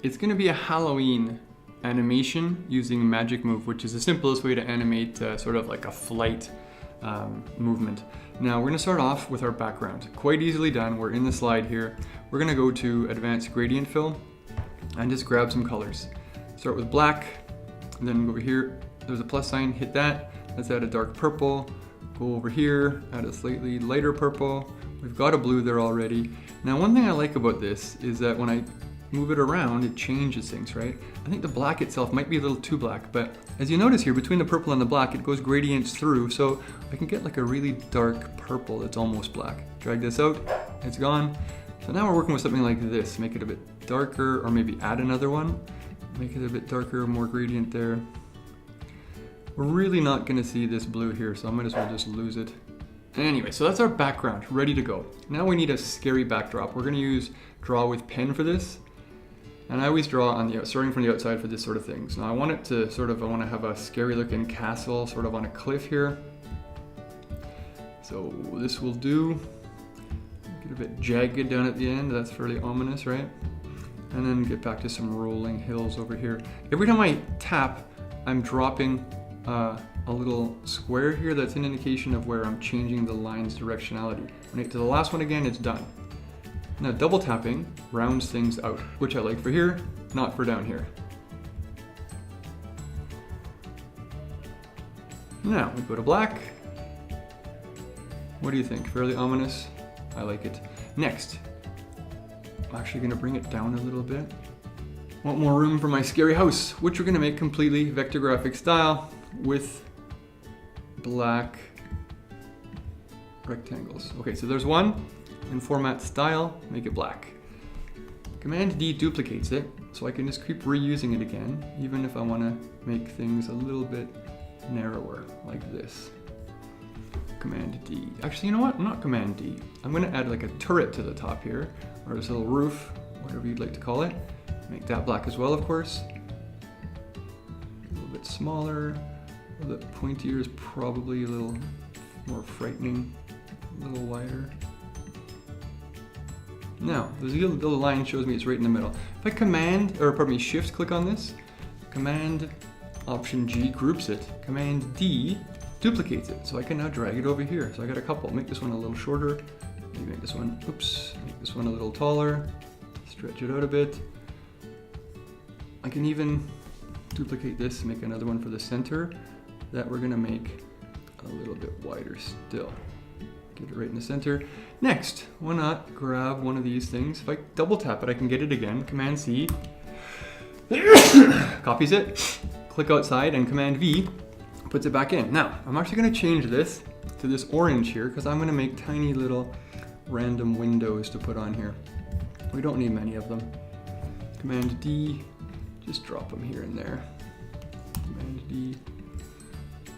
It's going to be a Halloween animation using Magic Move, which is the simplest way to animate sort of like a flight movement. Now we're going to start off with our background. Quite easily done. We're in the slide here. We're going to go to Advanced Gradient Fill and just grab some colors. Start with black, and then go over here. There's a plus sign, hit that. Let's add a dark purple. Go over here, add a slightly lighter purple. We've got a blue there already. Now one thing I like about this is that when I move it around, it changes things, right? I think the black itself might be a little too black, but as you notice here, between the purple and the black, it goes gradients through, so I can get like a really dark purple that's almost black. Drag this out, it's gone. So now we're working with something like this. Make it a bit darker, or maybe add another one. Make it a bit darker, more gradient there. We're really not gonna see this blue here, so I might as well just lose it. Anyway, so that's our background, ready to go. Now we need a scary backdrop. We're gonna use Draw with Pen for this. And I always draw on the starting from the outside for this sort of thing. So I want it to I want to have a scary looking castle sort of on a cliff here. So this will do. Get a bit jagged down at the end, that's fairly ominous, right? And then get back to some rolling hills over here. Every time I tap, I'm dropping a little square here that's an indication of where I'm changing the line's directionality. When I get to the last one again, it's done. Now double tapping rounds things out, which I like for here, not for down here. Now we go to black. What do you think? Fairly ominous? I like it. Next, I'm actually gonna bring it down a little bit. Want more room for my scary house, which we're gonna make completely vector graphic style with black rectangles. Okay, so there's one. In format style, make it black. Command D duplicates it, so I can just keep reusing it again, even if I want to make things a little bit narrower, like this. Command D. Actually, you know what? Not Command D. I'm going to add like a turret to the top here, or this little roof, whatever you'd like to call it. Make that black as well, of course. A little bit smaller. The pointier is probably a little more frightening, a little wider. Now, the little line shows me it's right in the middle. If I shift click on this, Command Option G groups it, Command D duplicates it. So I can now drag it over here. So I got a couple. Make this one a little shorter. Maybe make this one, make this one a little taller. Stretch it out a bit. I can even duplicate this, make another one for the center that we're gonna make a little bit wider still. Get it right in the center. Next, why not grab one of these things? If I double tap it, I can get it again. Command C copies it, click outside, and Command V puts it back in. Now, I'm actually going to change this to this orange here because I'm going to make tiny little random windows to put on here. We don't need many of them. Command D, just drop them here and there. Command D.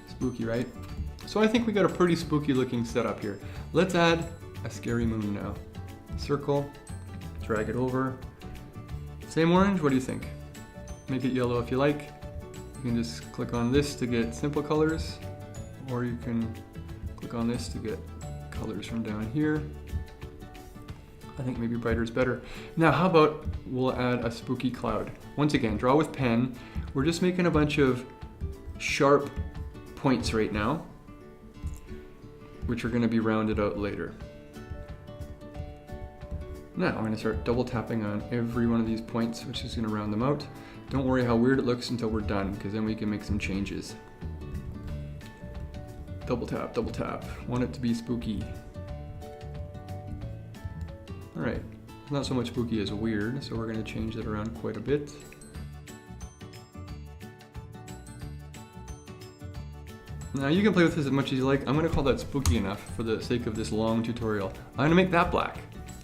Spooky, right? So I think we got a pretty spooky looking setup here. Let's add a scary moon now. Circle, drag it over. Same orange, what do you think? Make it yellow if you like. You can just click on this to get simple colors, or you can click on this to get colors from down here. I think maybe brighter is better. Now how about we'll add a spooky cloud. Once again, draw with pen. We're just making a bunch of sharp points right now, which are going to be rounded out later. Now I'm going to start double tapping on every one of these points, which is going to round them out. Don't worry how weird it looks until we're done, because then we can make some changes. Double tap, double tap. Want it to be spooky. Alright, not so much spooky as weird, so we're going to change that around quite a bit. Now you can play with this as much as you like. I'm going to call that spooky enough for the sake of this long tutorial. I'm going to make that black.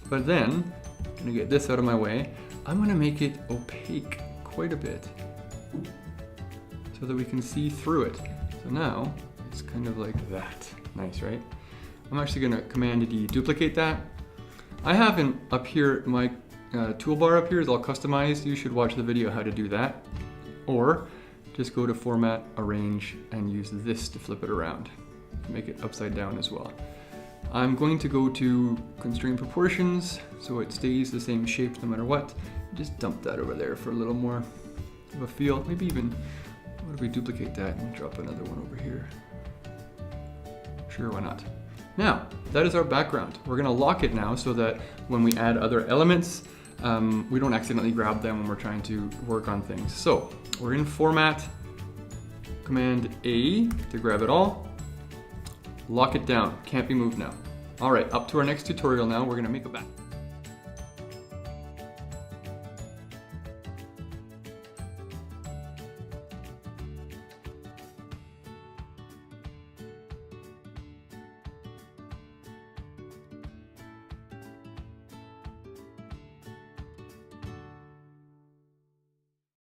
But then, I'm going to get this out of my way. I'm going to make it opaque quite a bit so that we can see through it. So now, it's kind of like that. Nice, right? I'm actually going to Command D duplicate that. I have up here, my toolbar up here is all customized. You should watch the video how to do that. Or just go to Format, Arrange, and use this to flip it around. Make it upside down as well. I'm going to go to Constrain Proportions so it stays the same shape no matter what. Just dump that over there for a little more of a feel. Maybe even, what if we duplicate that and drop another one over here? Sure, why not? Now, that is our background. We're gonna lock it now so that when we add other elements, we don't accidentally grab them when we're trying to work on things. So, we're in Format, Command A to grab it all. Lock it down, can't be moved now. All right, up to our next tutorial now, we're gonna make a back.